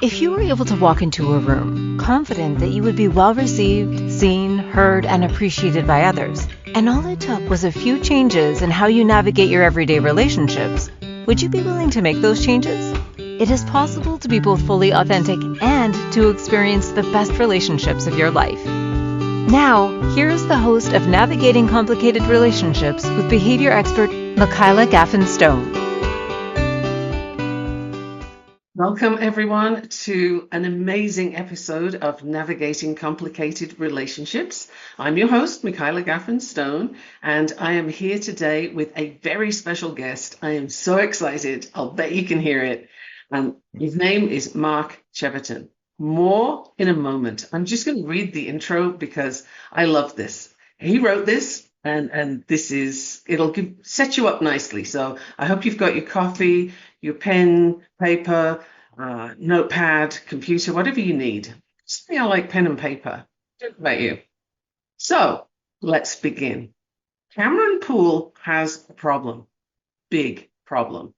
If you were able to walk into a room, confident that you would be well received, seen, heard, and appreciated by others, and all it took was a few changes in how you navigate your everyday relationships, would you be willing to make those changes? It is possible to be both fully authentic and to experience the best relationships of your life. Now, here is the host of Navigating Complicated Relationships with behavior expert Michaela Gaffen Stone. Welcome, everyone, to an amazing episode of Navigating Complicated Relationships. I'm your host, Michaela Gaffen Stone, and I am here today with a very special guest. I am so excited. I'll bet you can hear it. And his name is Mark Cheverton. More in a moment. I'm just going to read the intro because I love this. He wrote this, and it'll set you up nicely. So I hope you've got your coffee, your pen, paper, notepad, computer, whatever you need. Something I like pen and paper. Don't about you. So let's begin. Cameron Poole has a problem. Big problem.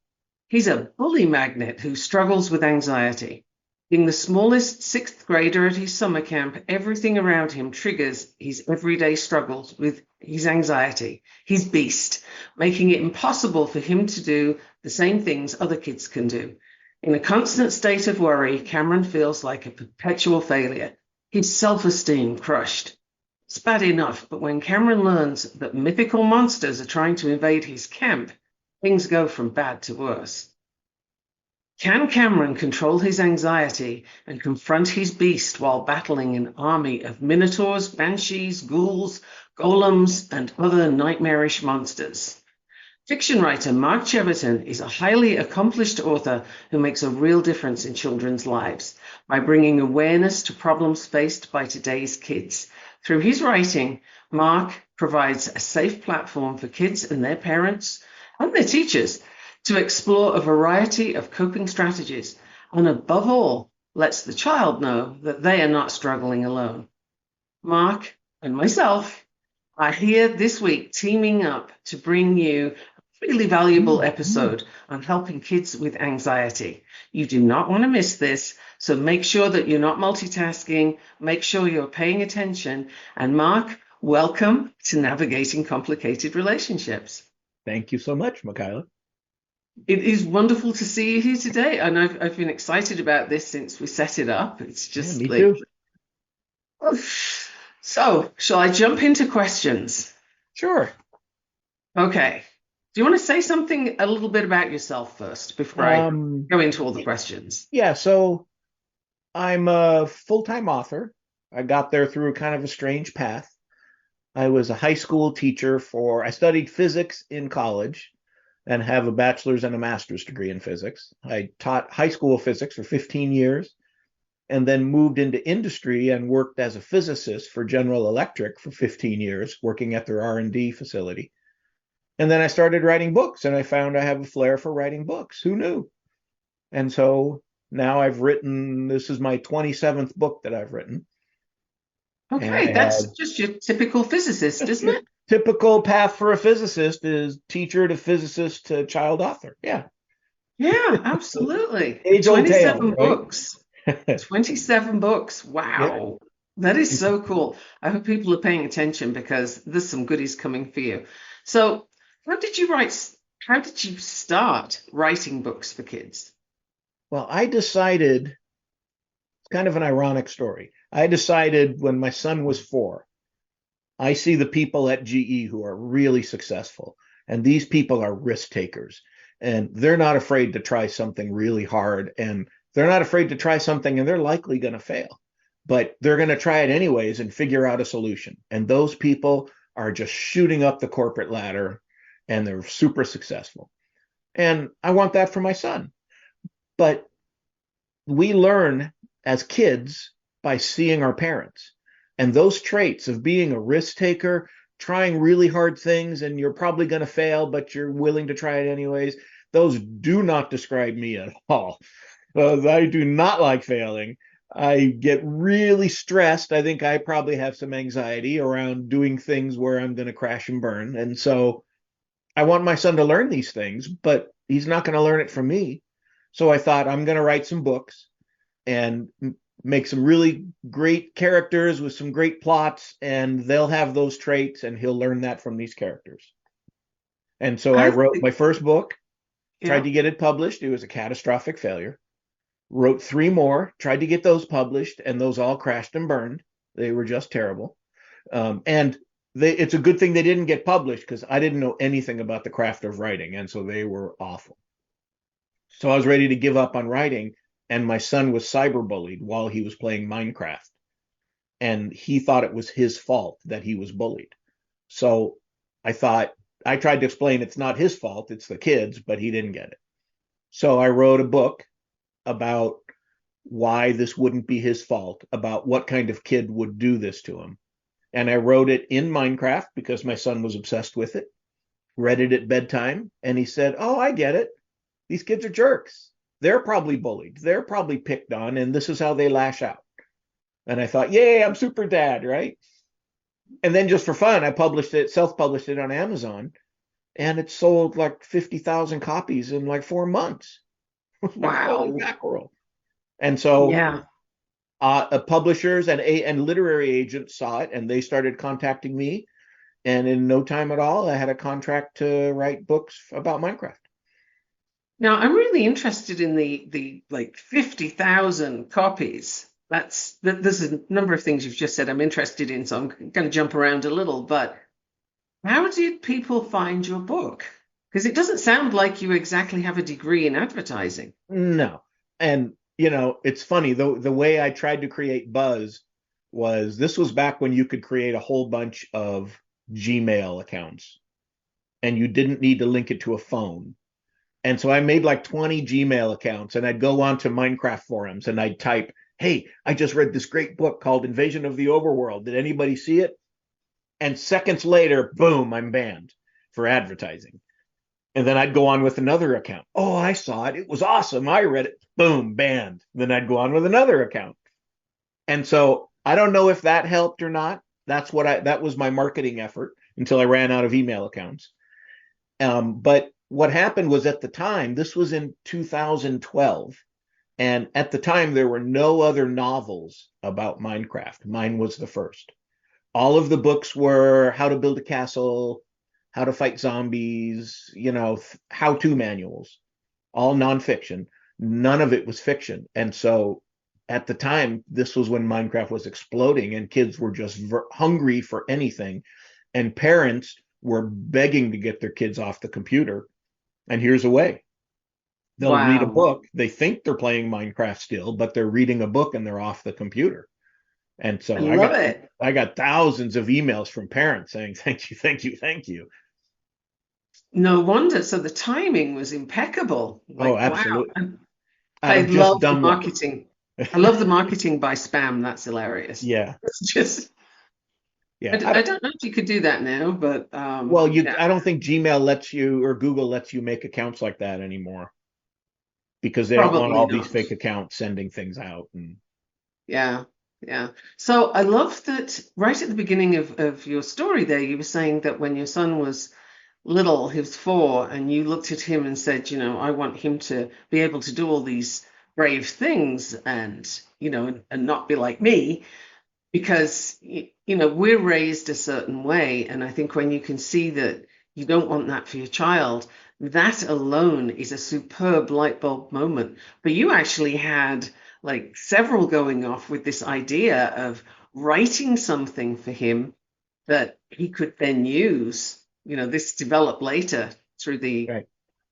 He's a bully magnet who struggles with anxiety. Being the smallest sixth grader at his summer camp, everything around him triggers his everyday struggles with his anxiety, his beast, making it impossible for him to do the same things other kids can do. In a constant state of worry, Cameron feels like a perpetual failure, his self-esteem crushed. It's bad enough, but when Cameron learns that mythical monsters are trying to invade his camp, things go from bad to worse. Can Cameron control his anxiety and confront his beast while battling an army of minotaurs, banshees, ghouls, golems, and other nightmarish monsters? Fiction writer Mark Cheverton is a highly accomplished author who makes a real difference in children's lives by bringing awareness to problems faced by today's kids. Through his writing, Mark provides a safe platform for kids and their parents and their teachers to explore a variety of coping strategies, and above all, lets the child know that they are not struggling alone. Mark and myself are here this week teaming up to bring you a really valuable episode on helping kids with anxiety. You do not want to miss this, so make sure that you're not multitasking, make sure you're paying attention, and Mark, welcome to Navigating Complicated Relationships. Thank you so much, Michaela. It is wonderful to see you here today, and I've been excited about this since we set it up. It's just me too. So, shall I jump into questions? Sure. Okay. Do you want to say something a little bit about yourself first before I go into all the questions? Yeah, so I'm a full-time author. I got there through kind of a strange path. I was a high school teacher I studied physics in college and have a bachelor's and a master's degree in physics. I taught high school physics for 15 years and then moved into industry and worked as a physicist for General Electric for 15 years, working at their R&D facility. And then I started writing books, and I found I have a flair for writing books. Who knew? And so now this is my 27th book that I've written. Okay, that's just your typical physicist, isn't it? Typical path for a physicist is teacher to physicist to child author. Yeah. Yeah, absolutely. Age-old 27 tale, right? books. 27 books. Wow. Yeah. That is so cool. I hope people are paying attention because there's some goodies coming for you. So, how did you start writing books for kids? Well, it's kind of an ironic story. I decided when my son was 4, I see the people at GE who are really successful, and these people are risk takers, and they're not afraid to try something really hard, and they're not afraid to try something, and they're likely going to fail, but they're going to try it anyways and figure out a solution. And those people are just shooting up the corporate ladder, and they're super successful. And I want that for my son. But we learn as kids by seeing our parents. And those traits of being a risk taker, trying really hard things, and you're probably going to fail, but you're willing to try it anyways, those do not describe me at all. I do not like failing. I get really stressed. I think I probably have some anxiety around doing things where I'm going to crash and burn. And so I want my son to learn these things, but he's not going to learn it from me. So I thought, I'm going to write some books. and make some really great characters with some great plots, and they'll have those traits, and he'll learn that from these characters. And so I I wrote think, my first book, tried yeah. to get it published. It was a catastrophic failure. Wrote three more, tried to get those published, and those all crashed and burned. They were just terrible. And it's a good thing they didn't get published because I didn't know anything about the craft of writing, and so they were awful. So I was ready to give up on writing, and my son was cyberbullied while he was playing Minecraft, and he thought it was his fault that he was bullied. So I tried to explain it's not his fault, it's the kids, but he didn't get it. So I wrote a book about why this wouldn't be his fault, about what kind of kid would do this to him. And I wrote it in Minecraft because my son was obsessed with it, read it at bedtime, and he said, "Oh, I get it. These kids are jerks. They're probably bullied. They're probably picked on, and this is how they lash out." And I thought, yay, I'm super dad, right? And then just for fun, I self-published it on Amazon, and it sold like 50,000 copies in like 4 months. Like, holy Wow. mackerel. And so Yeah. publishers and literary agents saw it, and they started contacting me. And in no time at all, I had a contract to write books about Minecraft. Now, I'm really interested in the like 50,000 copies. There's a number of things you've just said I'm interested in, so I'm going to jump around a little. But how did people find your book? Because it doesn't sound like you exactly have a degree in advertising. No. And it's funny, the way I tried to create buzz was this was back when you could create a whole bunch of Gmail accounts and you didn't need to link it to a phone. And so I made like 20 Gmail accounts, and I'd go on to Minecraft forums and I'd type, "Hey, I just read this great book called Invasion of the Overworld. Did anybody see it?" And seconds later, boom, I'm banned for advertising. And then I'd go on with another account. "Oh, I saw it. It was awesome. I read it." Boom, banned. Then I'd go on with another account. And so I don't know if that helped or not. That was my marketing effort until I ran out of email accounts. But what happened was, at the time, this was in 2012, and at the time there were no other novels about Minecraft. Mine was the first. All of the books were how to build a castle, how to fight zombies, how-to manuals, all nonfiction. None of it was fiction. And so at the time, this was when Minecraft was exploding and kids were just hungry for anything. And parents were begging to get their kids off the computer. And here's a way. They'll read a Wow. book. They think they're playing Minecraft still, but they're reading a book and they're off the computer. And I so love it. I got thousands of emails from parents saying, "Thank you, thank you, thank you." No wonder. So the timing was impeccable. Oh, Like, wow. absolutely. And Out I of just love the dumb luck. marketing. I love the marketing by spam. That's hilarious. Yeah. It's just, Yeah. I don't know if you could do that now, but Well, yeah, I don't think Gmail lets you, or Google lets you make accounts like that anymore because they don't want probably all these not. fake accounts sending things out. And Yeah, yeah. So I love that right at the beginning of your story there, you were saying that when your son was little, he was 4, and you looked at him and said, I want him to be able to do all these brave things and, and not be like me, because, we're raised a certain way. And I think when you can see that you don't want that for your child, that alone is a superb light bulb moment. But you actually had like several going off with this idea of writing something for him that he could then use. This developed later through the right.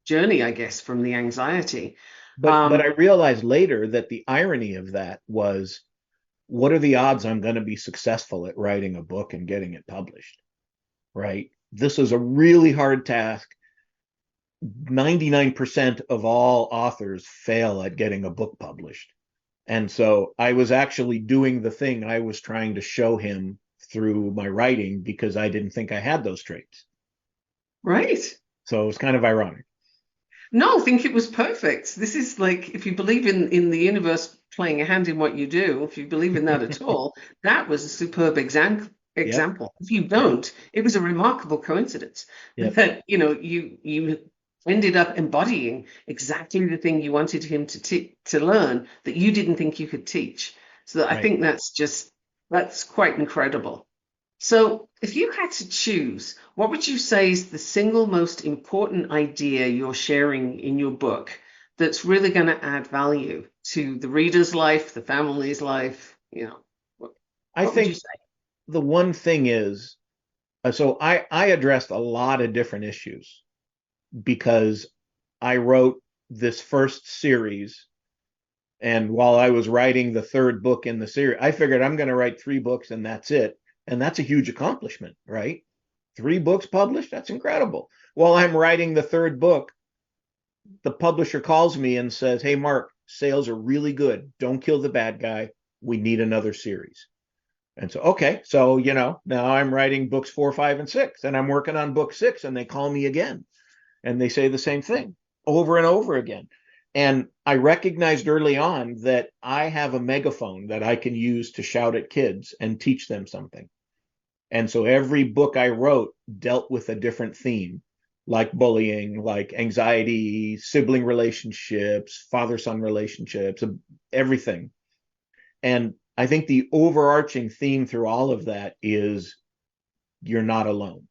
journey, I guess, from the anxiety. But I realized later that the irony of that was, what are the odds I'm going to be successful at writing a book and getting it published? Right? This is a really hard task. 99% of all authors fail at getting a book published. And so I was actually doing the thing I was trying to show him through my writing because I didn't think I had those traits. Right. So it was kind of ironic. No, I think it was perfect. This is like, if you believe in the universe playing a hand in what you do, if you believe in that at all, that was a superb Yep. example. If you Yep. don't, it was a remarkable coincidence Yep. that you ended up embodying exactly the thing you wanted him to learn that you didn't think you could teach. So I Right. think that's quite incredible. So if you had to choose, what would you say is the single most important idea you're sharing in your book that's really going to add value to the reader's life, the family's life? What, I what would you think say? the one thing is, so I addressed a lot of different issues because I wrote this first series. And while I was writing the third book in the series, I figured I'm going to write 3 books and that's it. And that's a huge accomplishment, right? 3 books published, that's incredible. While I'm writing the third book, the publisher calls me and says, "Hey, Mark, sales are really good. Don't kill the bad guy. We need another series." And so, okay, so, now I'm writing books 4, 5, and 6, and I'm working on book 6, and they call me again and they say the same thing over and over again. And I recognized early on that I have a megaphone that I can use to shout at kids and teach them something. And so every book I wrote dealt with a different theme, like bullying, like anxiety, sibling relationships, father-son relationships, everything. And I think the overarching theme through all of that is you're not alone.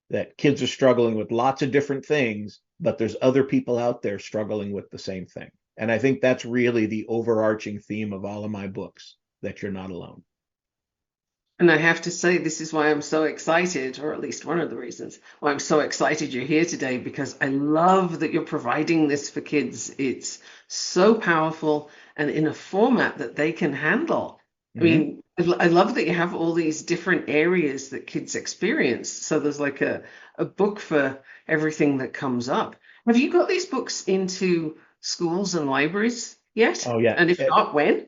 That kids are struggling with lots of different things, but there's other people out there struggling with the same thing. And I think that's really the overarching theme of all of my books, that you're not alone. And I have to say, this is why I'm so excited, or at least one of the reasons why I'm so excited you're here today, because I love that you're providing this for kids. It's so powerful and in a format that they can handle. I Mm-hmm. mean, I love that you have all these different areas that kids experience. So there's like a book for everything that comes up. Have you got these books into schools and libraries yet? Oh, yeah. And if not, when?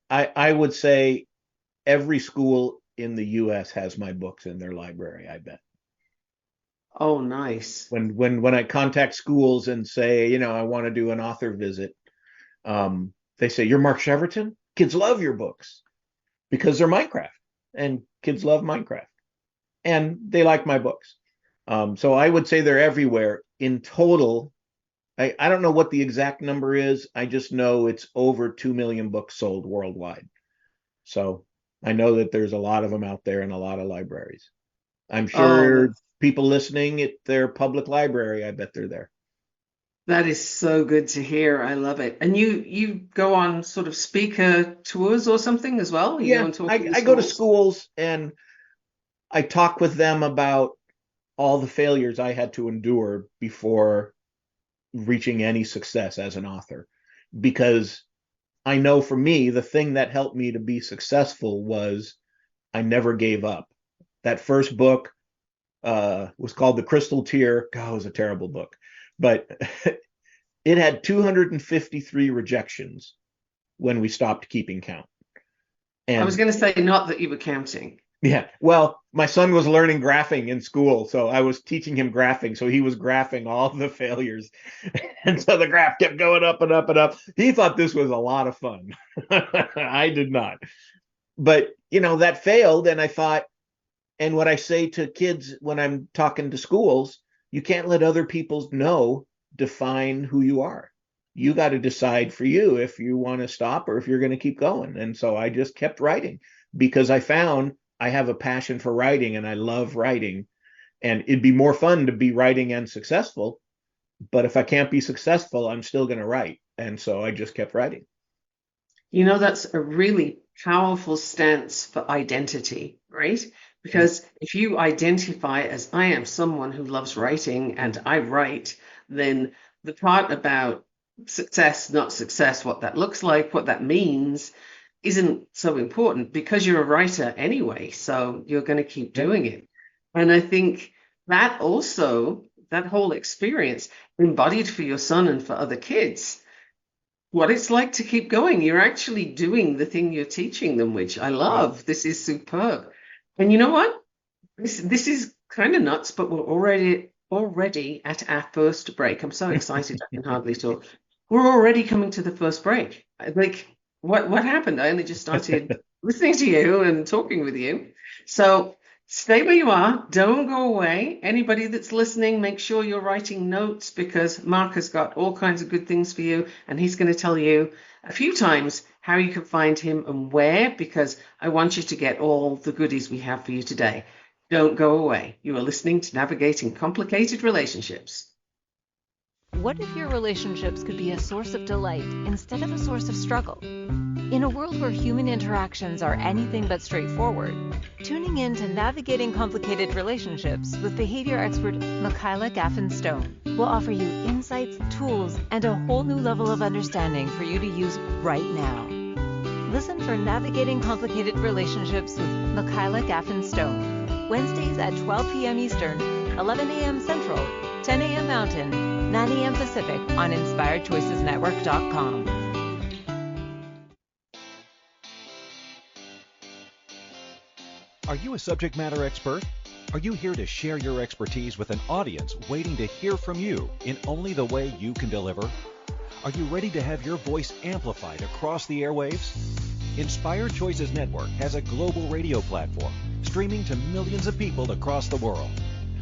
I would say every school in the US has my books in their library, I bet. Oh, nice. When I contact schools and say, I want to do an author visit, they say, "You're Mark Cheverton?" Kids love your books because they're Minecraft, and kids love Minecraft, and they like my books. So I would say they're everywhere. In total, I don't know what the exact number is. I just know it's over 2 million books sold worldwide. So I know that there's a lot of them out there in a lot of libraries. I'm Oh, sure people listening at their public library, I bet they're there. that is so good to hear. I love it. And you go on sort of speaker tours or something as well? You go Yeah, and talk in I go to schools? schools and I talk with them about all the failures I had to endure before reaching any success as an author. Because I know for me, the thing that helped me to be successful was I never gave up. That first book was called The Crystal Tear. God, it was a terrible book, but it had 253 rejections when we stopped keeping count. I was And going to say not that you were counting. yeah, well, my son was learning graphing in school, so I was teaching him graphing. So he was graphing all the failures. And so the graph kept going up and up and up. He thought this was a lot of fun. I did not. But, that failed. And I thought, and what I say to kids when I'm talking to schools, you can't let other people define who you are. You got to decide for you if you want to stop or if you're going to keep going. And so I just kept writing because I found I have a passion for writing and I love writing. And it'd be more fun to be writing and successful. But if I can't be successful, I'm still going to write. And so I just kept writing. That's a really powerful stance for identity, right? Yep. Because if you identify as I am someone who loves writing and I write, then the part about success, not success, what that looks like, what that means, isn't so important because you're a writer anyway. So you're going to keep Yep. doing it. And I think that also, that whole experience embodied for your son and for other kids what it's like to keep going. You're actually doing the thing you're teaching them, which I Yep. love. This is superb. And you know what? This is kind of nuts, but we're already at our first break. I'm so excited I can hardly talk. We're already coming to the first break. Like, what happened? I only just started listening to you and talking with you. So Stay where you are. Don't go away. Anybody that's listening, make sure you're writing notes because Mark has got all kinds of good things for you. And he's going to tell you a few times how you can find him and where, because I want you to get all the goodies we have for you today. Don't go away. You are listening to Navigating Complicated Relationships. What if your relationships could be a source of delight instead of a source of struggle? In a world where human interactions are anything but straightforward, tuning in to Navigating Complicated Relationships with behavior expert Michaela Gaffen will offer you insights, tools, and a whole new level of understanding for you to use right now. Listen for Navigating Complicated Relationships with Michaela Gaffen Wednesdays at 12 p.m. Eastern, 11 a.m. Central, 10 a.m. Mountain, 9 a.m. Pacific on InspiredChoicesNetwork.com. Are you a subject matter expert? Are you here to share your expertise with an audience waiting to hear from you in only the way you can deliver? Are you ready to have your voice amplified across the airwaves? Inspired Choices Network has a global radio platform streaming to millions of people across the world.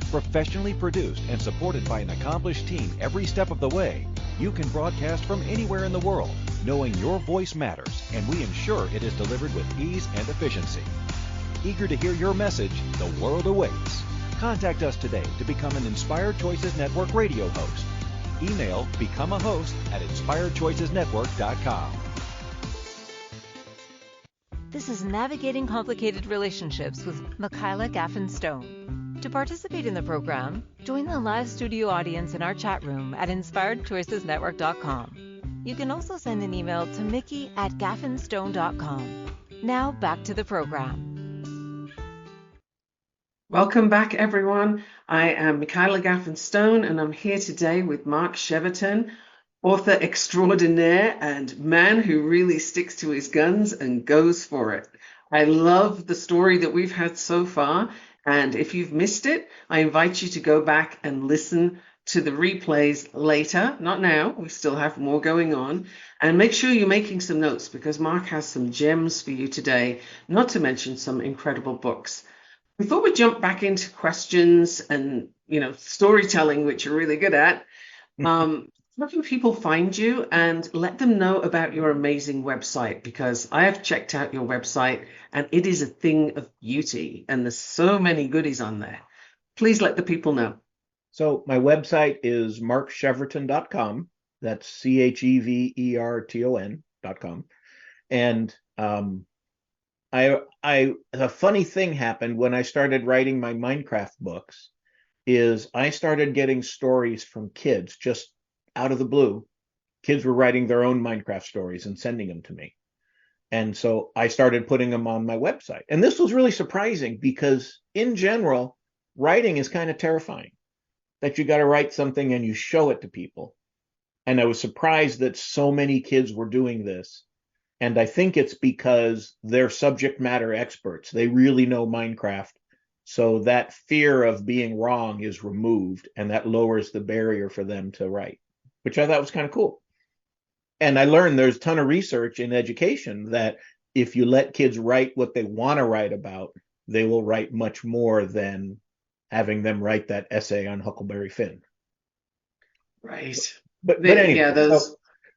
Professionally produced and supported by an accomplished team every step of the way, you can broadcast from anywhere in the world, knowing your voice matters, and we ensure it is delivered with ease and efficiency. Eager to hear your message, the world awaits. Contact us today to become an Inspired Choices Network radio host. Email becomeahost@inspiredchoicesnetwork.com. This is Navigating Complicated Relationships with Michaela Gaffen. To participate in the program, join the live studio audience in our chat room at InspiredChoicesNetwork.com. You can also send an email to mickey@gaffenstone.com. Now back to the program. Welcome back, everyone. I am Michaela Gaffen, and I'm here today with Mark Cheverton, author extraordinaire and man who really sticks to his guns and goes for it. I love the story that we've had so far, and if you've missed it, I invite you to go back and listen to the replays later, not now, we still have more going on, and make sure you're making some notes because Mark has some gems for you today, not to mention some incredible books. Before we jump back into questions and, storytelling, which you're really good at, how can people find you, and let them know about your amazing website? Because I have checked out your website and it is a thing of beauty and there's so many goodies on there. Please let the people know. So my website is markcheverton.com. That's CHEVERTON.com. And a funny thing happened when I started writing my Minecraft books is I started getting stories from kids just out of the blue. Kids were writing their own Minecraft stories and sending them to me. And so I started putting them on my website. And this was really surprising because in general, writing is kind of terrifying, that you got to write something and you show it to people. And I was surprised that so many kids were doing this. And I think it's because they're subject matter experts. They really know Minecraft. So that fear of being wrong is removed, and that lowers the barrier for them to write, which I thought was kind of cool. And I learned there's a ton of research in education that if you let kids write what they want to write about, they will write much more than having them write that essay on Huckleberry Finn. Right. But anyway, yeah,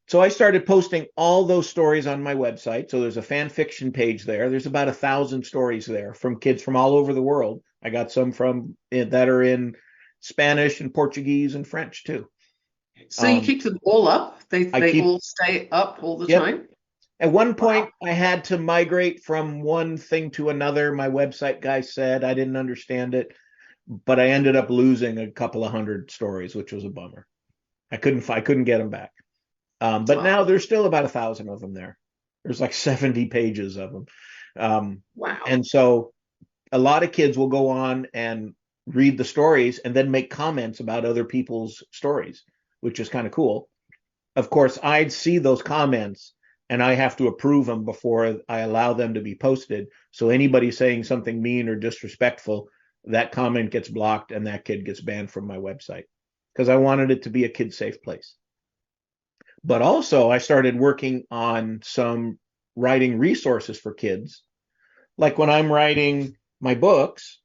so I started posting all those stories on my website. So there's a fan fiction page there. There's about 1,000 stories there from kids from all over the world. I got some that are in Spanish and Portuguese and French too. So you keep them all up? They all stay up all the time? At one point, I had to migrate from one thing to another. My website guy said I didn't understand it, but I ended up losing a couple of hundred stories, which was a bummer. I couldn't get them back. But now there's still about 1,000 of them there. There's like 70 pages of them. Wow. And so a lot of kids will go on and read the stories and then make comments about other people's stories, which is kind of cool. Of course, I'd see those comments and I have to approve them before I allow them to be posted. So anybody saying something mean or disrespectful, that comment gets blocked and that kid gets banned from my website because I wanted it to be a kid-safe place. But also I started working on some writing resources for kids. Like when I'm writing my books,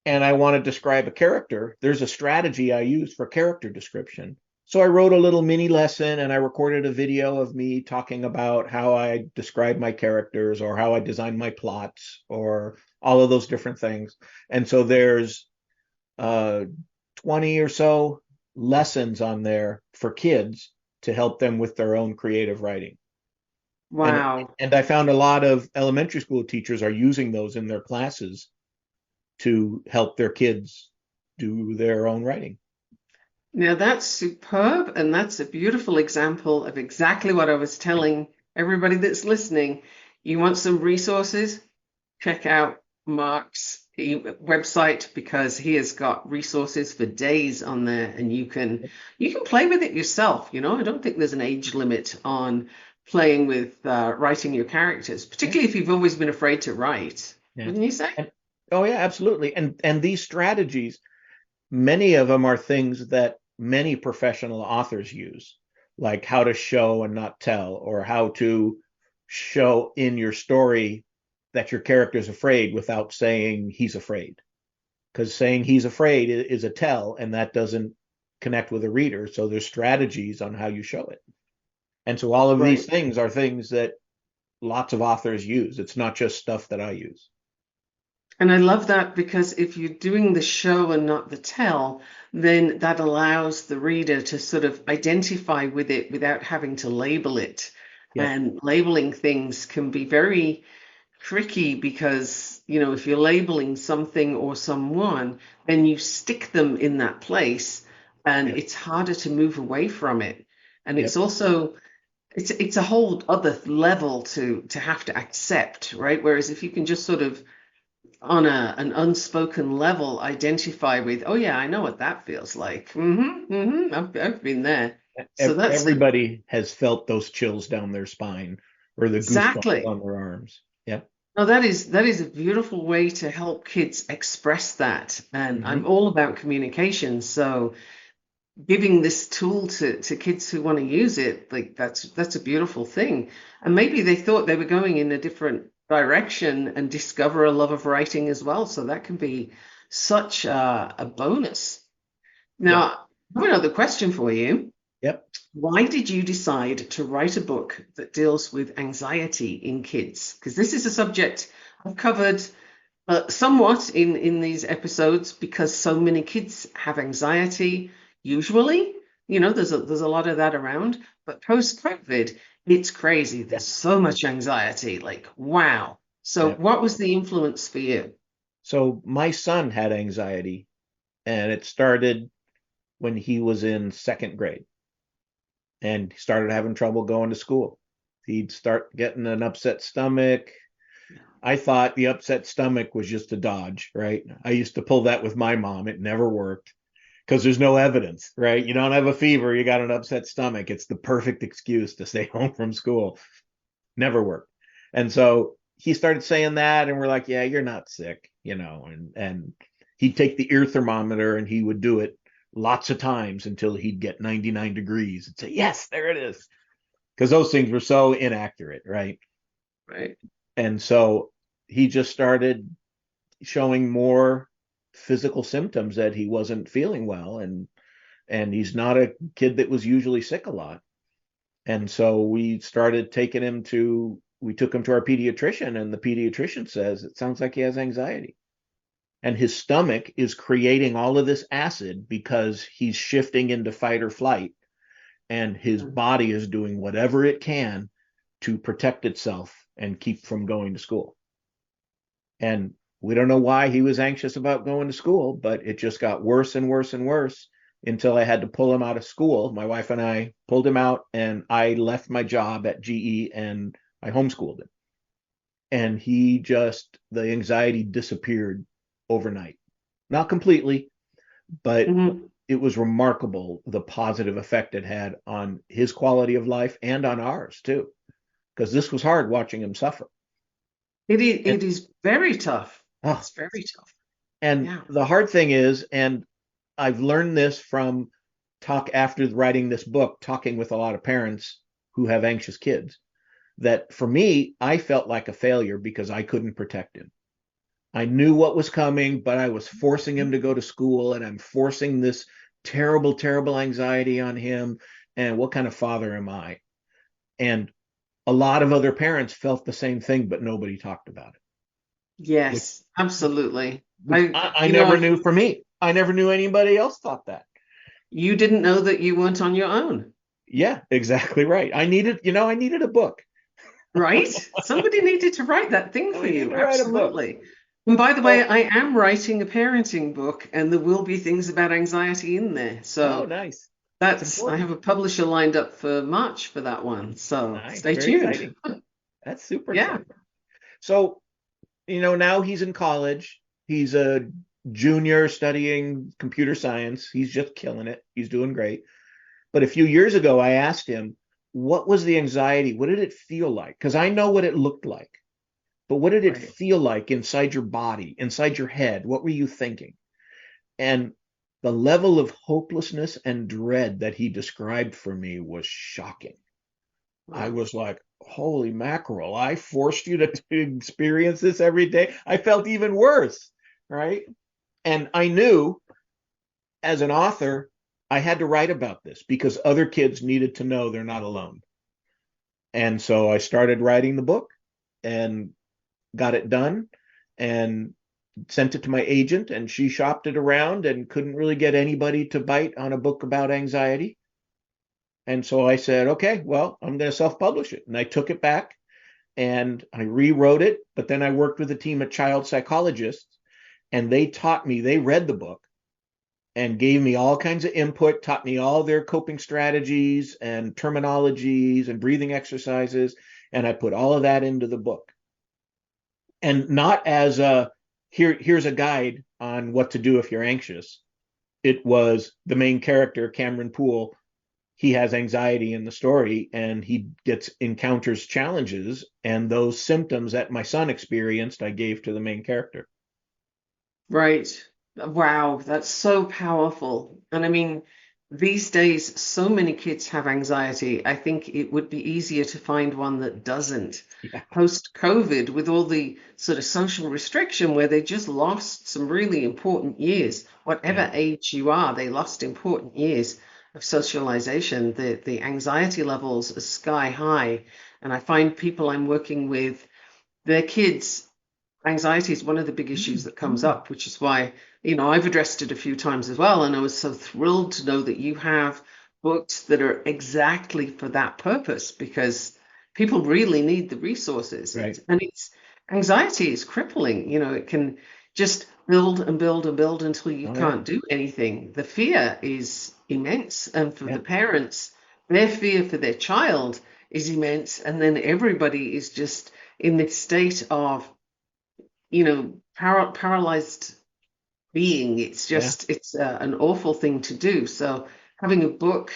and I want to describe a character, there's a strategy I use for character description. So I wrote a little mini lesson and I recorded a video of me talking about how I describe my characters or how I design my plots or all of those different things. And so there's 20 or so lessons on there for kids to help them with their own creative writing. And Wow. and I found a lot of elementary school teachers are using those in their classes to help their kids do their own writing. Now that's superb, and that's a beautiful example of exactly what I was telling everybody that's listening. You want some resources? Check out Mark's website because he has got resources for days on there, and you can play with it yourself. I don't think there's an age limit on playing with writing your characters, particularly if you've always been afraid to write. Yeah. Wouldn't you say? Oh yeah, absolutely. And these strategies, many of them are things that many professional authors use, like how to show and not tell, or how to show in your story that your character's afraid without saying he's afraid. Because saying he's afraid is a tell, and that doesn't connect with a reader. So there's strategies on how you show it. And so all of these Right. things are things that lots of authors use. It's not just stuff that I use. And I love that because if you're doing the show and not the tell, then that allows the reader to sort of identify with it without having to label it. Yep. And labeling things can be very tricky because, if you're labeling something or someone, then you stick them in that place and Yep. it's harder to move away from it. And it's Yep. also it's a whole other level to have to accept, right? Whereas if you can just sort of on an unspoken level identify with, oh yeah, I know what that feels like. I've been there. So that's Everybody has felt those chills down their spine or the goosebumps exactly. on their arms. Yep. No, that is a beautiful way to help kids express that. And Hmm. I'm all about communication. So giving this tool to kids who want to use it, like that's a beautiful thing. And maybe they thought they were going in a different direction and discover a love of writing as well. So that can be such a bonus. Yep. Now, I have another question for you. Yep. Why did you decide to write a book that deals with anxiety in kids? Because this is a subject I've covered somewhat in these episodes because so many kids have anxiety. Usually, there's a lot of that around. But post-COVID, it's crazy. Yeah. There's so much anxiety. Like, wow. So, Yep. what was the influence for you? So my son had anxiety, and it started when he was in second grade and he started having trouble going to school. He'd start getting an upset stomach. I thought the upset stomach was just a dodge, right? I used to pull that with my mom. It never worked because there's no evidence, right? You don't have a fever, you got an upset stomach. It's the perfect excuse to stay home from school. Never worked. And so he started saying that, and we're like, yeah, you're not sick, and he'd take the ear thermometer and he would do it lots of times until he'd get 99 degrees and say, yes, there it is. Because those things were so inaccurate, right? Right. And so he just started showing more physical symptoms that he wasn't feeling well, and he's not a kid that was usually sick a lot. And so we took him to our pediatrician, and the pediatrician says it sounds like he has anxiety. And his stomach is creating all of this acid because he's shifting into fight or flight, and his body is doing whatever it can to protect itself and keep from going to school. And we don't know why he was anxious about going to school, but it just got worse and worse and worse until I had to pull him out of school. My wife and I pulled him out, and I left my job at GE and I homeschooled him. And the anxiety disappeared overnight. Not completely, but Mhm. it was remarkable the positive effect it had on his quality of life and on ours too, because this was hard watching him suffer. And, It is very tough. oh, It's very tough. and Yeah. the hard thing is, and I've learned this from after writing this book, talking with a lot of parents who have anxious kids, that for me, I felt like a failure because I couldn't protect him. I knew what was coming, but I was forcing him to go to school, and I'm forcing this terrible, terrible anxiety on him. And what kind of father am I? And a lot of other parents felt the same thing, but nobody talked about it, which, Yes, absolutely. which I You never know, knew for me. I never knew anybody else thought that. you didn't know that you weren't on your own, Yeah, exactly right. I needed a book. right? Somebody needed to write that thing for I needed you. to write a book. Absolutely. And by the way, So, I am writing a parenting book, and there will be things about anxiety in there. oh, So nice. It's I important. have a publisher lined up for March for that one. So Nice. stay Very tuned. exciting. That's super Yeah. exciting. So, now he's in college. He's a junior studying computer science. He's just killing it. He's doing great. But a few years ago, I asked him, what was the anxiety? What did it feel like? Because I know what it looked like, but what did it Right. feel like inside your body, inside your head? What were you thinking? And the level of hopelessness and dread that he described for me was shocking. I Wow. was like, holy mackerel, I forced you to experience this every day. I felt even worse, right? And I knew as an author, I had to write about this because other kids needed to know they're not alone. And so I started writing the book and got it done and sent it to my agent, and she shopped it around and couldn't really get anybody to bite on a book about anxiety. And so I said, okay, well, I'm going to self-publish it. And I took it back and I rewrote it, but then I worked with a team of child psychologists, and they taught me, they read the book and gave me all kinds of input, taught me all their coping strategies and terminologies and breathing exercises. And I put all of that into the book. And not as here's a guide on what to do if you're anxious. It was the main character, Cameron Poole. He has anxiety in the story, and he encounters challenges, and those symptoms that my son experienced, I gave to the main character. Right. Wow, that's so powerful. And I mean, these days, so many kids have anxiety. I think it would be easier to find one that doesn't. Yeah, Post-COVID, with all the sort of social restriction where they just lost some really important years, yeah, whatever age you are, they lost important years of socialization. The anxiety levels are sky high. And I find people I'm working with, their kids anxiety is one of the big issues that comes up, which is why, I've addressed it a few times as well. And I was so thrilled to know that you have books that are exactly for that purpose because people really need the resources. right. And anxiety is crippling. It can just build and build and build until you Oh, yeah, can't do anything. The fear is immense. And for yeah, the parents, their fear for their child is immense. And then everybody is just in this state of paralyzed being. It's yeah. just, it's an awful thing to do. So having a book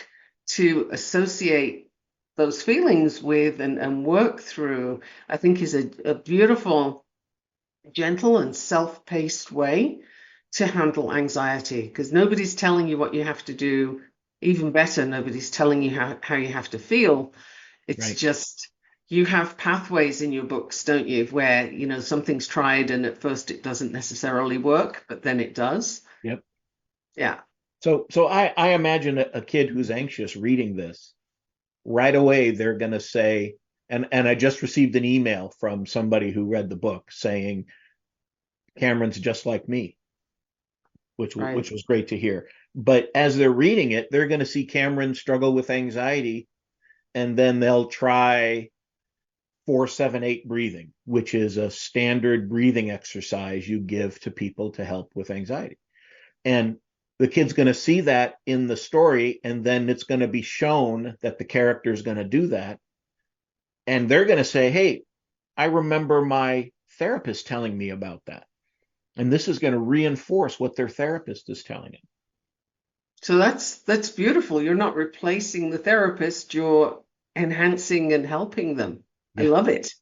to associate those feelings with and work through, I think is a beautiful, gentle and self-paced way to handle anxiety because nobody's telling you what you have to do. Even better, nobody's telling you how you have to feel. It's Right. just you have pathways in your books, don't you, where, something's tried and at first it doesn't necessarily work, but then it does. Yep. Yeah. So I imagine a kid who's anxious reading this right away. They're going to say, and I just received an email from somebody who read the book saying Cameron's just like me, Right. which was great to hear. But as they're reading it, they're going to see Cameron struggle with anxiety, and then they'll try 4-7-8 breathing, which is a standard breathing exercise you give to people to help with anxiety. And the kid's going to see that in the story, and then it's going to be shown that the character is going to do that. And they're going to say, hey, I remember my therapist telling me about that. And this is going to reinforce what their therapist is telling them. So that's beautiful. You're not replacing the therapist, you're enhancing and helping them. I Yeah. love it.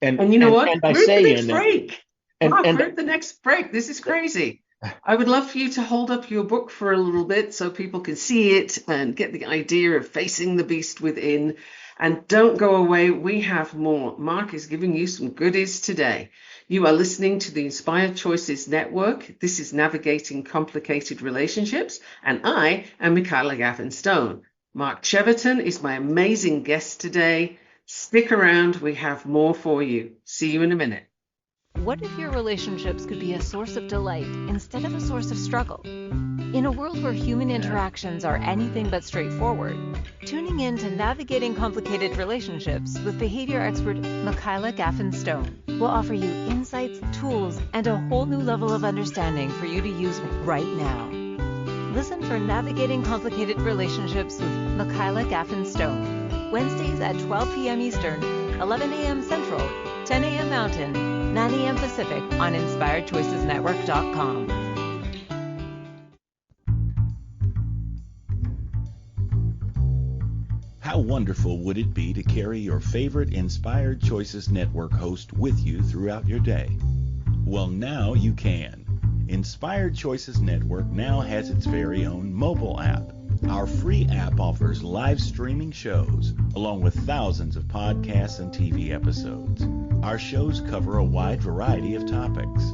And And you know and what? and I We're at the say next in it, break. and Mark, and we're at the next break. This is crazy. I would love for you to hold up your book for a little bit so people can see it and get the idea of facing the beast within. And don't go away, we have more. Mark is giving you some goodies today. You are listening to the Inspired Choices Network. This is Navigating Complicated Relationships, and I am Michaela Gaffen Stone. Mark Cheverton is my amazing guest today. Stick around, we have more for you. See you in a minute. What if your relationships could be a source of delight instead of a source of struggle? In a world where human interactions are anything but straightforward, tuning in to Navigating Complicated Relationships with behavior expert Michaela Gaffen Stone will offer you insights, tools, and a whole new level of understanding for you to use right now. Listen for Navigating Complicated Relationships with Michaela Gaffen Stone, Wednesdays at 12 p.m. Eastern, 11 a.m. Central, 10 a.m. Mountain, 9 a.m. Pacific on InspiredChoicesNetwork.com. How wonderful would it be to carry your favorite Inspired Choices Network host with you throughout your day? Well, now you can. Inspired Choices Network now has its very own mobile app. Our free app offers live streaming shows, along with thousands of podcasts and TV episodes. Our shows cover a wide variety of topics.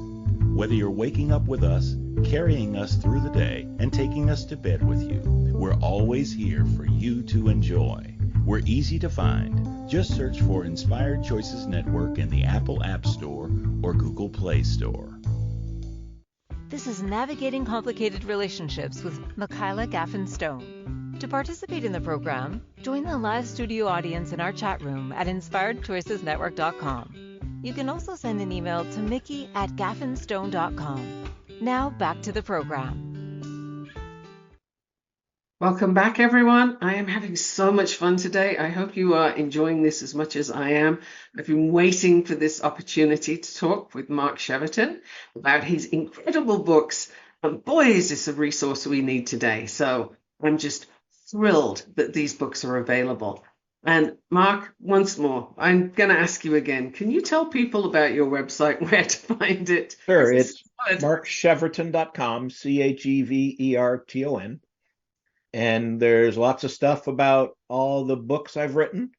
Whether you're waking up with us, carrying us through the day, and taking us to bed with you, we're always here for you to enjoy. We're easy to find. Just search for Inspired Choices Network in the Apple App Store or Google Play Store. This is Navigating Complicated Relationships with Michaela Gaffen Stone. To participate in the program, join the live studio audience in our chat room at InspiredChoicesNetwork.com. You can also send an email to mickey@gaffenstone.com. Now back to the program. Welcome back, everyone. I am having so much fun today. I hope you are enjoying this as much as I am. I've been waiting for this opportunity to talk with Mark Cheverton about his incredible books. And boy, is this a resource we need today. So I'm just thrilled that these books are available. And Mark, once more, I'm going to ask you again, can you tell people about your website, where to find it? Sure, it's markcheverton.com, Cheverton. And there's lots of stuff about all the books I've written.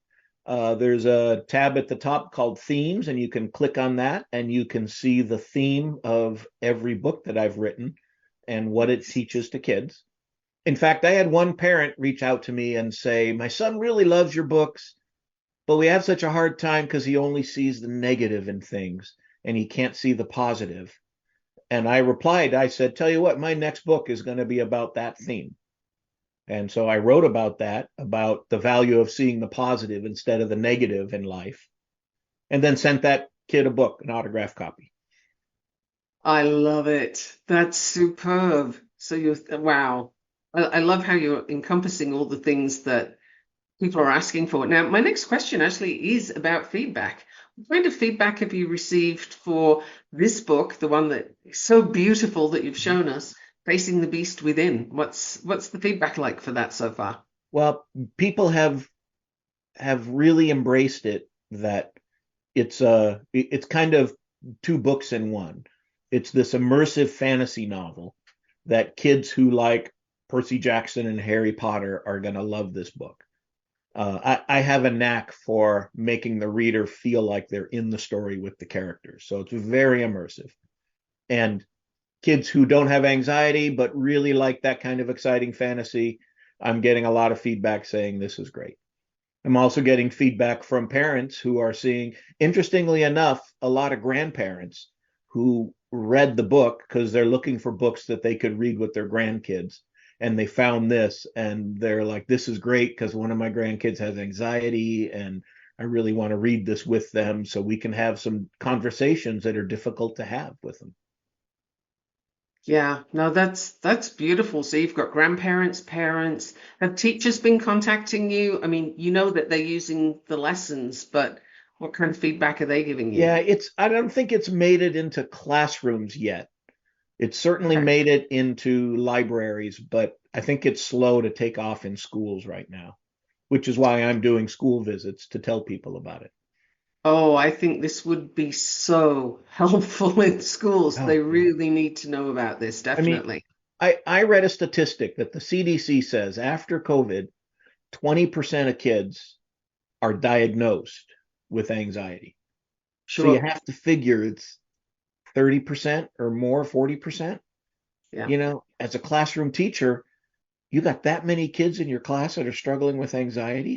There's a tab at the top called Themes, and you can click on that, and you can see the theme of every book that I've written and what it teaches to kids. In fact, I had one parent reach out to me and say, my son really loves your books, but we have such a hard time because he only sees the negative in things, and he can't see the positive. And I replied, I said, tell you what, my next book is going to be about that theme. And so I wrote about that, about the value of seeing the positive instead of the negative in life, and then sent that kid a book, an autographed copy. I love it. That's superb. So wow. I love how you're encompassing all the things that people are asking for. Now, my next question actually is about feedback. What kind of feedback have you received for this book, the one that is so beautiful that you've shown us? Facing the Beast Within. What's the feedback like for that so far? Well, people have really embraced it, that it's kind of two books in one. It's this immersive fantasy novel that kids who like Percy Jackson and Harry Potter are going to love this book. I have a knack for making the reader feel like they're in the story with the characters. So it's very immersive. And kids who don't have anxiety but really like that kind of exciting fantasy, I'm getting a lot of feedback saying this is great. I'm also getting feedback from parents who are seeing, interestingly enough, a lot of grandparents who read the book because they're looking for books that they could read with their grandkids. And they found this and they're like, this is great because one of my grandkids has anxiety and I really want to read this with them so we can have some conversations that are difficult to have with them. Yeah, no, that's beautiful. So you've got grandparents, parents. Have teachers been contacting you? I mean, you know that they're using the lessons, but what kind of feedback are they giving you? Yeah, I don't think it's made it into classrooms yet. It's certainly Okay. made it into libraries, but I think it's slow to take off in schools right now, which is why I'm doing school visits to tell people about it. Oh, I think this would be so helpful in schools. They Oh, really need to know about this, I mean, definitely. I read a statistic that the CDC says after COVID, 20% of kids are diagnosed with anxiety. So you Sure. have to figure it's 30% or more, 40%. Yeah. You know, as a classroom teacher, you got that many kids in your class that are struggling with anxiety.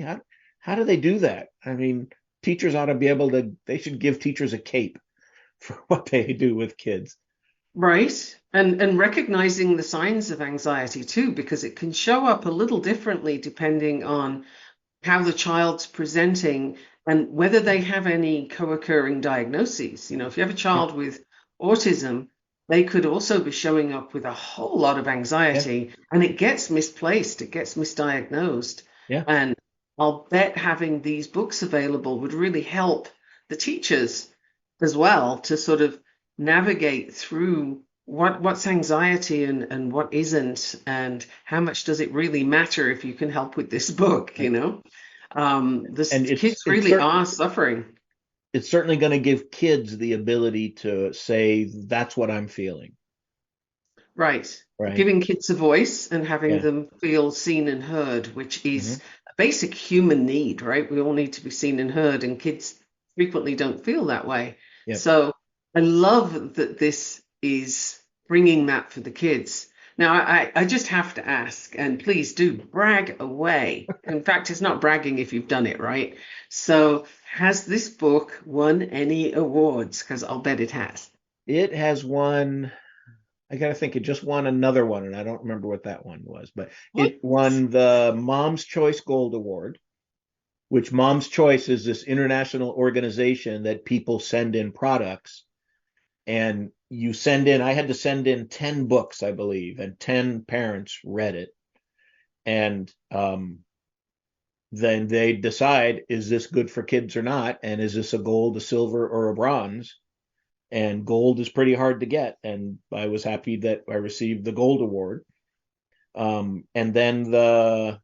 How do they do that? I mean, teachers ought to be able to, they should give teachers a cape for what they do with kids. Right. And recognizing the signs of anxiety too, because it can show up a little differently depending on how the child's presenting and whether they have any co-occurring diagnoses. You know, if you have a Yeah. child with autism, they could also be showing up with a whole lot of Yeah. anxiety and it gets misplaced, it gets misdiagnosed. Yeah. And I'll bet having these books available would really help the teachers as well to sort of navigate through what's anxiety and what isn't, and how much does it really matter if you can help with this book, you Right. know? And The kids really are suffering. it's certainly going to give kids the ability to say, that's what I'm feeling. Right. Right. Giving kids a voice and having Yeah. them feel seen and heard, which Hmm. is a basic human need, right? We all need to be seen and heard, and kids frequently don't feel that way. Yep. So I love that this is bringing that for the kids. Now, I just have to ask, and please do brag away. In fact, it's not bragging if you've done it, right? So, has this book won any awards? Because I'll bet it has. It has won, I got to think, it just won another one, and I don't remember what that one was, but What? it won the Mom's Choice Gold Award, which Mom's Choice is this international organization that people send in products. And you send in, I had to send in 10 books, I believe, and 10 parents read it. And then they decide, is this good for kids or not? And is this a gold, a silver, or a bronze? And gold is pretty hard to get. And I was happy that I received the gold award. And then the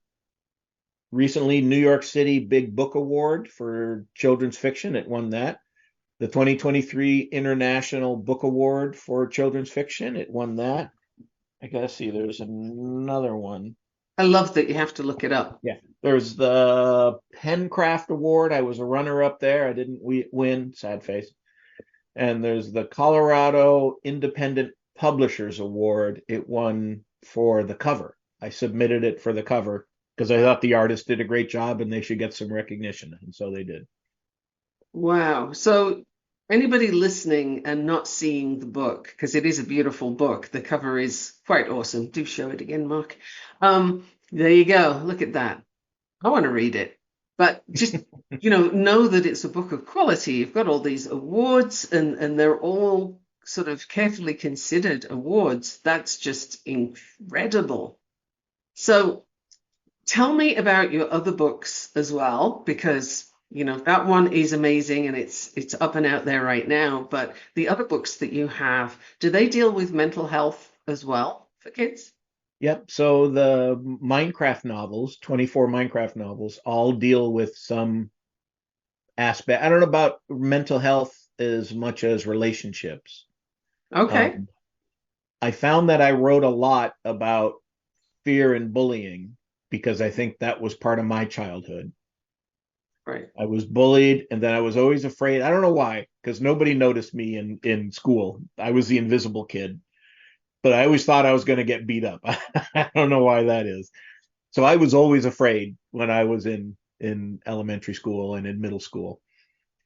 recently New York City Big Book Award for children's fiction, it won that. The 2023 International Book Award for children's fiction, it won that. I gotta see, there's another one. I love that you have to look it up. Yeah, there's the Pencraft Award. I was a runner up there. I didn't win, sad face. And there's the Colorado Independent Publishers Award. It won for the cover. I submitted it for the cover because I thought the artist did a great job and they should get some recognition. And so they did. Wow. So anybody listening and not seeing the book, because it is a beautiful book, the cover is quite awesome. Do show it again, Mark. There you go. Look at that. I want to read it. But just, know that it's a book of quality. You've got all these awards and they're all sort of carefully considered awards. That's just incredible. So tell me about your other books as well, because that one is amazing and it's up and out there right now. But the other books that you have, do they deal with mental health as well for kids? Yep. So the Minecraft novels, 24 Minecraft novels, all deal with some aspect. I don't know about mental health as much as relationships. Okay. Um, I found that I wrote a lot about fear and bullying because I think that was part of my childhood. Right. I was bullied, and then I was always afraid. I don't know why, because nobody noticed me in school. I was the invisible kid, but I always thought I was going to get beat up. I don't know why that is. So I was always afraid when I was in elementary school and in middle school.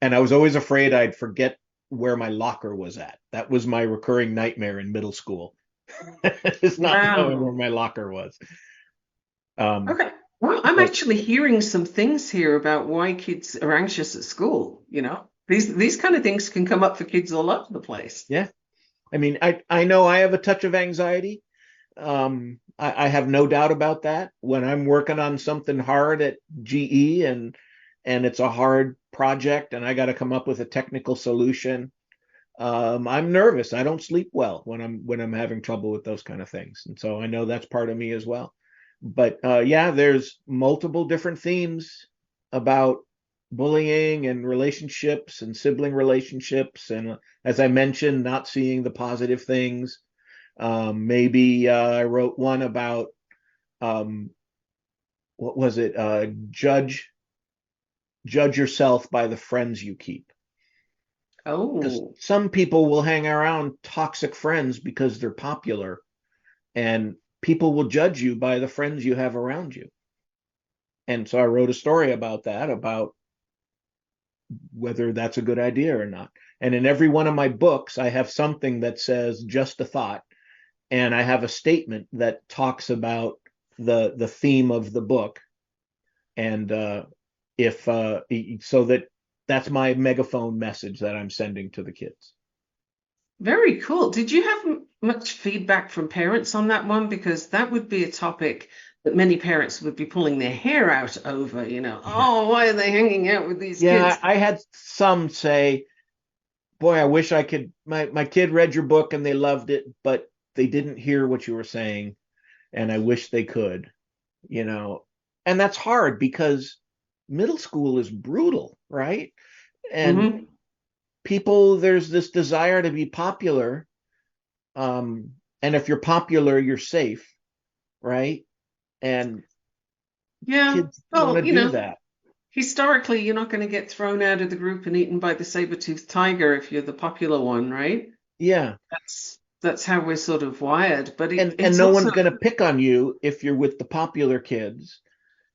And I was always afraid I'd forget where my locker was at. That was my recurring nightmare in middle school. It's not knowing where Wow. my locker was. Um, Okay. Well, I'm but actually hearing some things here about why kids are anxious at school, These kind of things can come up for kids all over the place. yeah, I mean, I know I have a touch of anxiety. I have no doubt about that. When I'm working on something hard at GE and it's a hard project and I got to come up with a technical solution, I'm nervous. I don't sleep well when I'm having trouble with those kind of things, and so I know that's part of me as well. But yeah, there's multiple different themes about bullying and relationships and sibling relationships, and as I mentioned, not seeing the positive things. Maybe I wrote one about um, what was it? Judge. judge yourself by the friends you keep. Because Oh, some people will hang around toxic friends because they're popular, and people will judge you by the friends you have around you. And so I wrote a story about that, about whether that's a good idea or not. And in every one of my books, I have something that says just a thought, and I have a statement that talks about the theme of the book, and if so that's my megaphone message that I'm sending to the kids. very cool. Did you have much feedback from parents on that one? Because that would be a topic that many parents would be pulling their hair out over, Yeah. oh, why are they hanging out with these Yeah, kids? I had some say, boy, I wish I could. My kid read your book and they loved it, but they didn't hear what you were saying, and I wish they could, you know. And that's hard because middle school is brutal, right? And Hmm. people, there's this desire to be popular. And if you're popular, you're safe, right? And Yeah. kids want to Well, do that. historically, you're not going to get thrown out of the group and eaten by the saber-toothed tiger if you're the popular one, right? Yeah. That's how we're sort of wired. But And it's no also, one's going to pick on you if you're with the popular kids.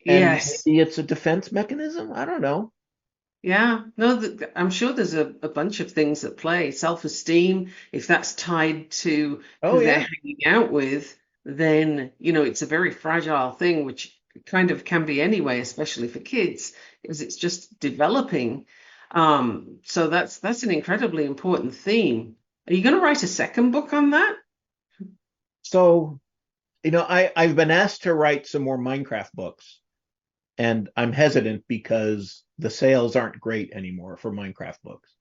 And yes. maybe it's a defense mechanism. I don't know. Yeah, no, I'm sure there's a bunch of things at play. Self-esteem, if that's tied to Oh who they're yeah. hanging out with, then, it's a very fragile thing, which kind of can be anyway, especially for kids, because it's just developing. So that's an incredibly important theme. Are you going to write a second book on that? So, I've been asked to write some more Minecraft books, and I'm hesitant because the sales aren't great anymore for Minecraft books.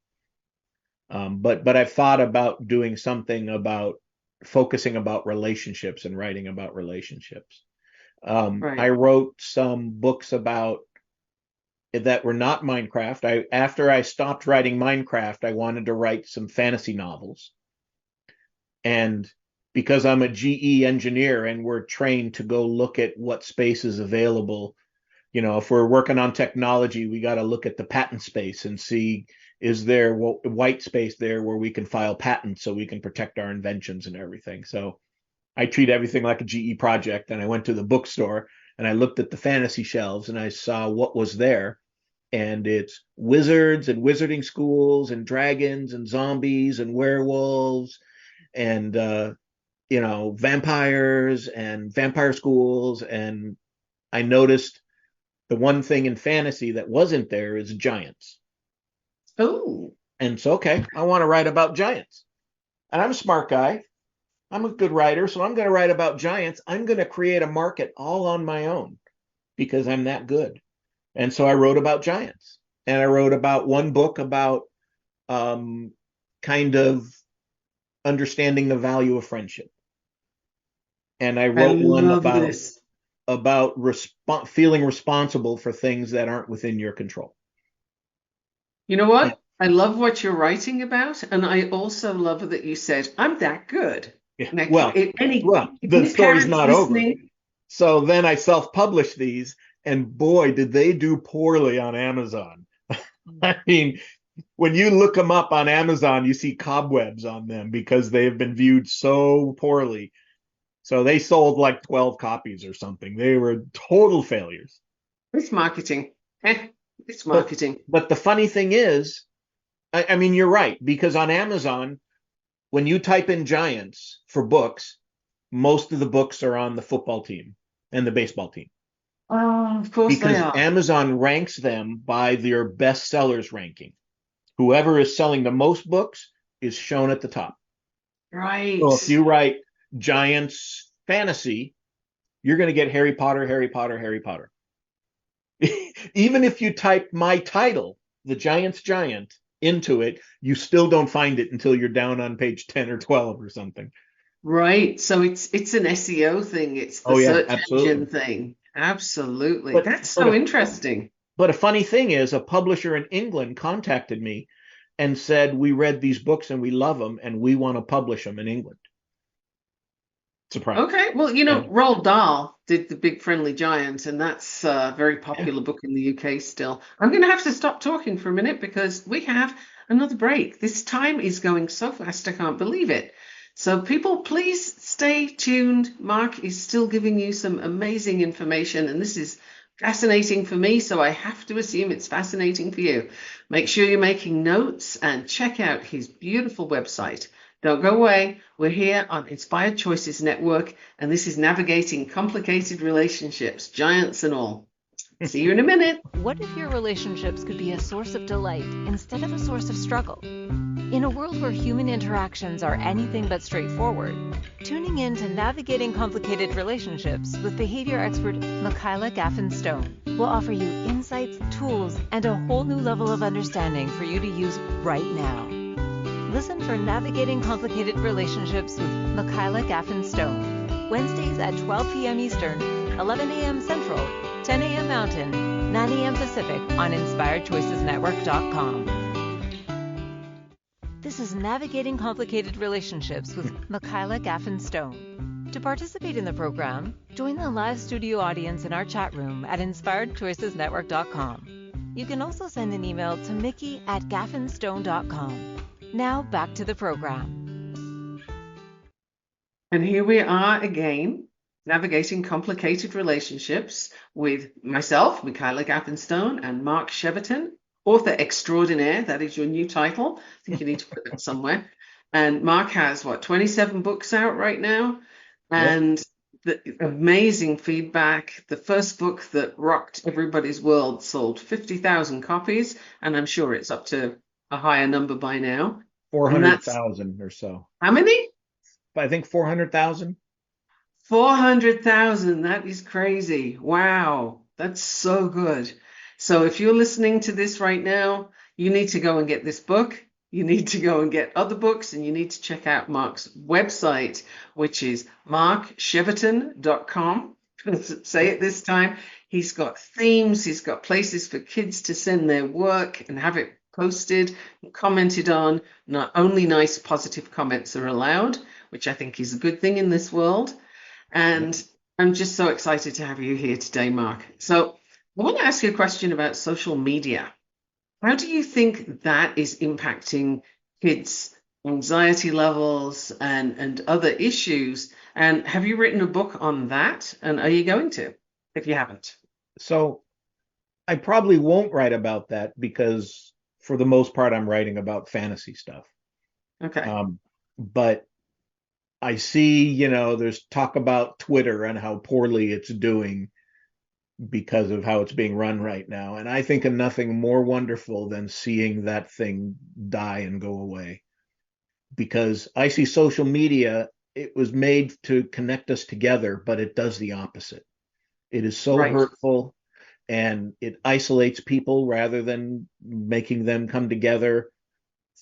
But I've thought about doing something about focusing about relationships and writing about relationships. I Right. wrote some books about that were not Minecraft. After I stopped writing Minecraft, I wanted to write some fantasy novels. And because I'm a GE engineer and we're trained to go look at what space is available, if we're working on technology, we got to look at the patent space and see, is there white space there where we can file patents so we can protect our inventions and everything. So I treat everything like a GE project. And I went to the bookstore and I looked at the fantasy shelves and I saw what was there. And it's wizards and wizarding schools and dragons and zombies and werewolves and vampires and vampire schools. And I noticed the one thing in fantasy that wasn't there is giants. Oh, And so, okay, I want to write about giants. And I'm a smart guy. I'm a good writer. So I'm going to write about giants. I'm going to create a market all on my own because I'm that good. And so I wrote about giants. And I wrote about one book about kind of understanding the value of friendship. And I I wrote one love about this. feeling responsible for things that aren't within your control. You know what? I love what you're writing about, and I also love that you said, I'm that good. Yeah. Now, Well, if the any story's parents not over. listening, So then I self-published these, and boy, did they do poorly on Amazon. I mean, when you look them up on Amazon, you see cobwebs on them because they have been viewed so poorly. So they sold like 12 copies or something. They were total failures. it's marketing. It's But marketing. but the funny thing is, I mean, you're right, because on Amazon, when you type in giants for books, most of the books are on the football team and the baseball team Oh, of course they because are. Amazon ranks them by their best sellers ranking. Whoever is selling the most books is shown at the top. Right. So if you write giants fantasy, you're going to get Harry Potter, Harry Potter, Harry Potter. Even if you type my title, The Giant's Giant, into it, you still don't find it until you're down on page 10 or 12 or something. Right. So it's an SEO thing. It's the Oh yeah, search engine absolutely. thing. Absolutely. But That's but so a, interesting. but a funny thing is, a publisher in England contacted me and said, we read these books and we love them and we want to publish them in England. Surprise. Okay, well, And Roald Dahl did The Big Friendly Giant, and that's a very yeah, popular book in the UK still. I'm going to have to stop talking for a minute because we have another break. This time is going so fast, I can't believe it. So, people, please stay tuned. Mark is still giving you some amazing information, and this is fascinating for me, so I have to assume it's fascinating for you. Make sure you're making notes and check out his beautiful website. Don't go away. We're here on Inspired Choices Network, and this is Navigating Complicated Relationships, Giants and all. See you in a minute. What if your relationships could be a source of delight instead of a source of struggle? In a world where human interactions are anything but straightforward, tuning in to Navigating Complicated Relationships with behavior expert Michaela Gaffen Stone will offer you insights, tools, and a whole new level of understanding for you to use right now. Listen for Navigating Complicated Relationships with Michaela Gaffen Stone, Wednesdays at 12 p.m. Eastern, 11 a.m. Central, 10 a.m. Mountain, 9 a.m. Pacific on InspiredChoicesNetwork.com. This is Navigating Complicated Relationships with Michaela Gaffen Stone. To participate in the program, join the live studio audience in our chat room at InspiredChoicesNetwork.com. You can also send an email to mickey@gaffenstone.com. Now back to the program. And here we are again, navigating complicated relationships with myself, Michaela Gaffen Stone, and Mark Cheverton, author extraordinaire. That is your new title. I think you need to put that somewhere. And Mark has, 27 books out right now? And the amazing feedback. The first book that rocked everybody's world sold 50,000 copies, and I'm sure it's up to a higher number by now. 400,000 or so. How many? I think 400,000. 400,000. That is crazy. Wow. That's so good. So if you're listening to this right now, you need to go and get this book. You need to go and get other books, and you need to check out Mark's website, which is markcheverton.com. Say it this time. He's got themes. He's got places for kids to send their work and have it posted and commented on. Not only nice, positive comments are allowed, which I think is a good thing in this world. And I'm just so excited to have you here today, Mark. So I want to ask you a question about social media. How do you think that is impacting kids' anxiety levels and other issues? And have you written a book on that? And are you going to, if you haven't? So I probably won't write about that because for the most part, I'm writing about fantasy stuff. Okay. But I see, there's talk about Twitter and how poorly it's doing because of how it's being run right now. And I think of nothing more wonderful than seeing that thing die and go away. Because I see social media, it was made to connect us together, but it does the opposite. It is so hurtful, and it isolates people rather than making them come together.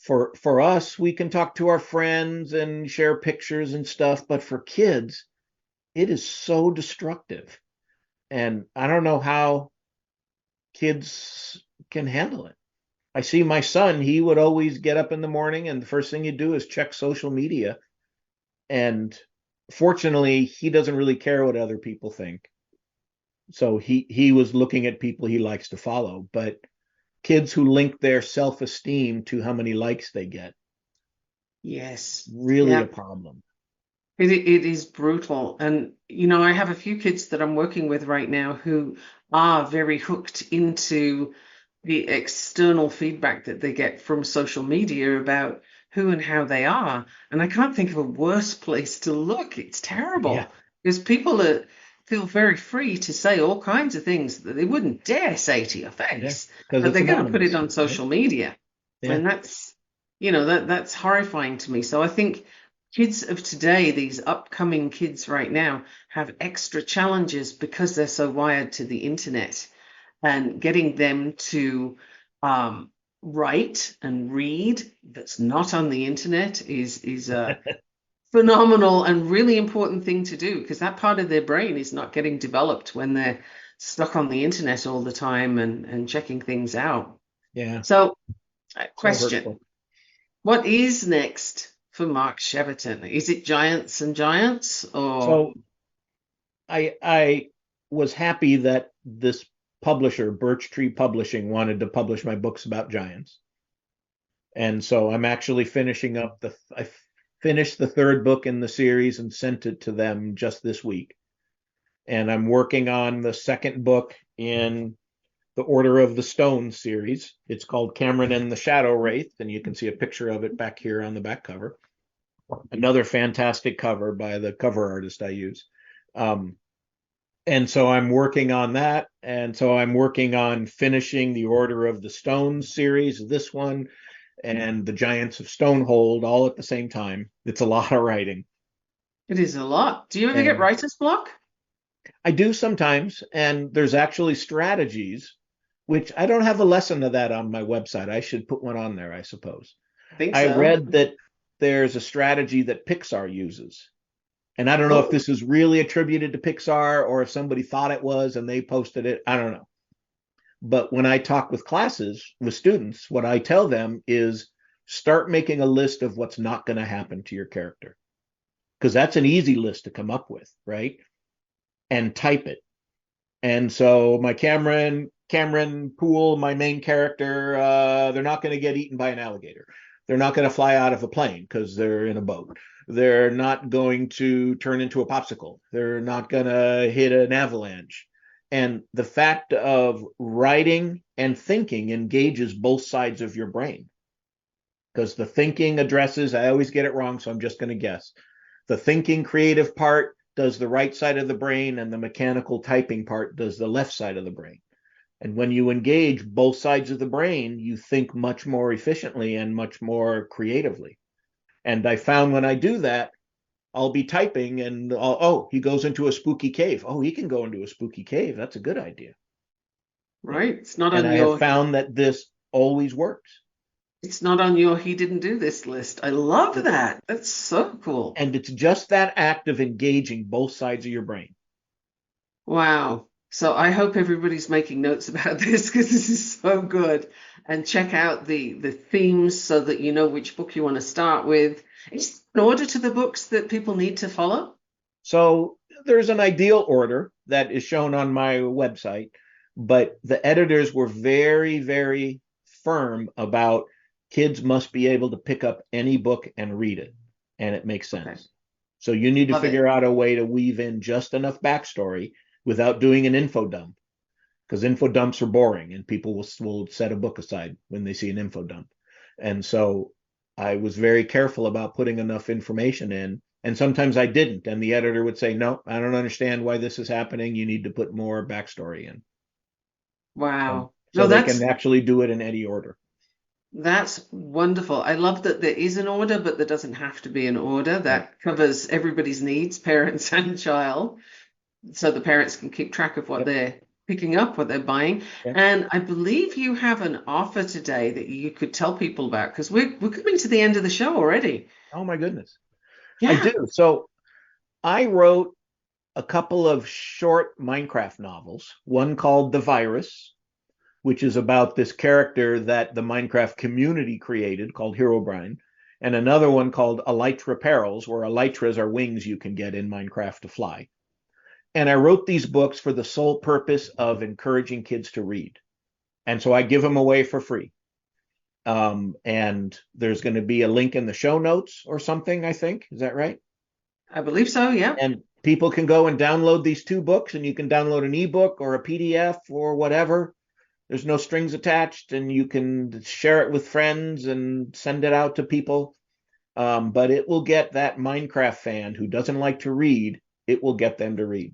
For us, we can talk to our friends and share pictures and stuff, but for kids, it is so destructive. And I don't know how kids can handle it. I see my son, he would always get up in the morning and the first thing he'd do is check social media. And fortunately, he doesn't really care what other people think. So he was looking at people he likes to follow. But kids who link their self-esteem to how many likes they get. Yes. Really a problem. It is brutal. And, I have a few kids that I'm working with right now who are very hooked into the external feedback that they get from social media about who and how they are. And I can't think of a worse place to look. It's terrible because people feel very free to say all kinds of things that they wouldn't dare say to your face, but they're going to put it on social media. And that's, that's horrifying to me. So I think kids of today, these upcoming kids right now, have extra challenges because they're so wired to the internet, and getting them to write and read that's not on the internet is a phenomenal and really important thing to do, because that part of their brain is not getting developed when they're stuck on the internet all the time and checking things out. Yeah. So, question. What is next for Mark Cheverton? Is it giants and giants or? So I was happy that this publisher, Birch Tree Publishing, wanted to publish my books about giants. And so I'm actually finishing up I finished the third book in the series and sent it to them just this week. And I'm working on the second book in the Order of the Stone series. It's called Cameron and the Shadow Wraith, and you can see a picture of it back here on the back cover. Another fantastic cover by the cover artist I use. And so I'm working on that. And so I'm working on finishing the Order of the Stone series, this one, and the Giants of Stonehold all at the same time. It's a lot of writing. It is a lot. Do you ever get writer's block? I do sometimes, and there's actually strategies, which I don't have a lesson of that on my website. I should put one on there, I suppose. I read that there's a strategy that Pixar uses. And I don't know if this is really attributed to Pixar or if somebody thought it was and they posted it. I don't know. But when I talk with classes, with students, what I tell them is start making a list of what's not going to happen to your character. Because that's an easy list to come up with, right? And type it. And so my Cameron, Poole, my main character, they're not going to get eaten by an alligator. They're not going to fly out of a plane because they're in a boat. They're not going to turn into a popsicle. They're not going to hit an avalanche. And the fact of writing and thinking engages both sides of your brain. Because the thinking addresses, I always get it wrong, so I'm just going to guess. The thinking creative part does the right side of the brain, and the mechanical typing part does the left side of the brain. And when you engage both sides of the brain, you think much more efficiently and much more creatively. And I found when I do that, I'll be typing and he goes into a spooky cave. Oh, he can go into a spooky cave. That's a good idea. Right. It's not and on I your. have found that this always works. It's not on your he didn't do this list. I love that. That's so cool. And it's just that act of engaging both sides of your brain. Wow. So I hope everybody's making notes about this because this is so good. And check out the themes so that you know which book you want to start with. Is there an order to the books that people need to follow? So there's an ideal order that is shown on my website, but the editors were very, very firm about kids must be able to pick up any book and read it, and it makes sense. Okay. So you need to figure out a way to weave in just enough backstory without doing an info dump, because info dumps are boring and people will set a book aside when they see an info dump. And so I was very careful about putting enough information in, and sometimes I didn't, and the editor would say, no, I don't understand why this is happening. You need to put more backstory in. Wow. So they can actually do it in any order. That's wonderful. I love that there is an order, but there doesn't have to be an order. That covers everybody's needs, parents and child, so the parents can keep track of what they're picking up, what they're buying. And I believe you have an offer today that you could tell people about, because we're coming to the end of the show already. Oh my goodness. Yeah. I do. So I wrote a couple of short Minecraft novels, one called The Virus, which is about this character that the Minecraft community created called Herobrine, and another one called Elytra Perils, where elytras are wings you can get in Minecraft to fly. And I wrote these books for the sole purpose of encouraging kids to read. And so I give them away for free. And there's going to be a link in the show notes or something, I think. Is that right? I believe so, yeah. And people can go and download these two books, and you can download an ebook or a PDF or whatever. There's no strings attached, and you can share it with friends and send it out to people. But it will get that Minecraft fan who doesn't like to read, it will get them to read.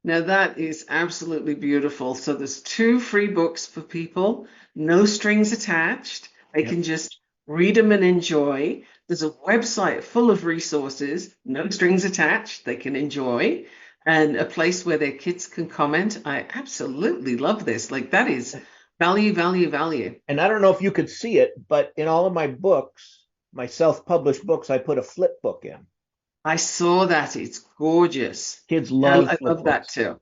Now that is absolutely beautiful. So there's 2 free books for people, no strings attached. They can just read them and enjoy. There's a website full of resources, no strings attached, they can enjoy, and a place where their kids can comment. I absolutely love this. Like, that is value, value, value. And I don't know if you could see it, but in all of my books, my self-published books, I put a flip book in. I saw that. It's gorgeous. Kids love I love that too.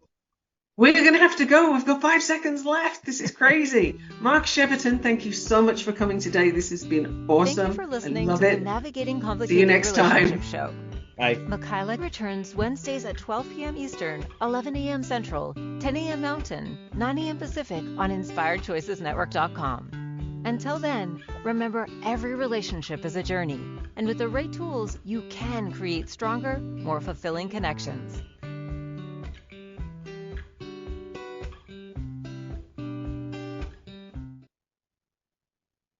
We're going to have to go. We've got 5 seconds left. This is crazy. Mark Cheverton, thank you so much for coming today. This has been awesome. Thank you for listening I love to it. the Navigating Complicated See you next Relationship time. Show. Bye. Michaela returns Wednesdays at 12 p.m. Eastern, 11 a.m. Central, 10 a.m. Mountain, 9 a.m. Pacific on InspiredChoicesNetwork.com. Until then, remember every relationship is a journey, and with the right tools, you can create stronger, more fulfilling connections.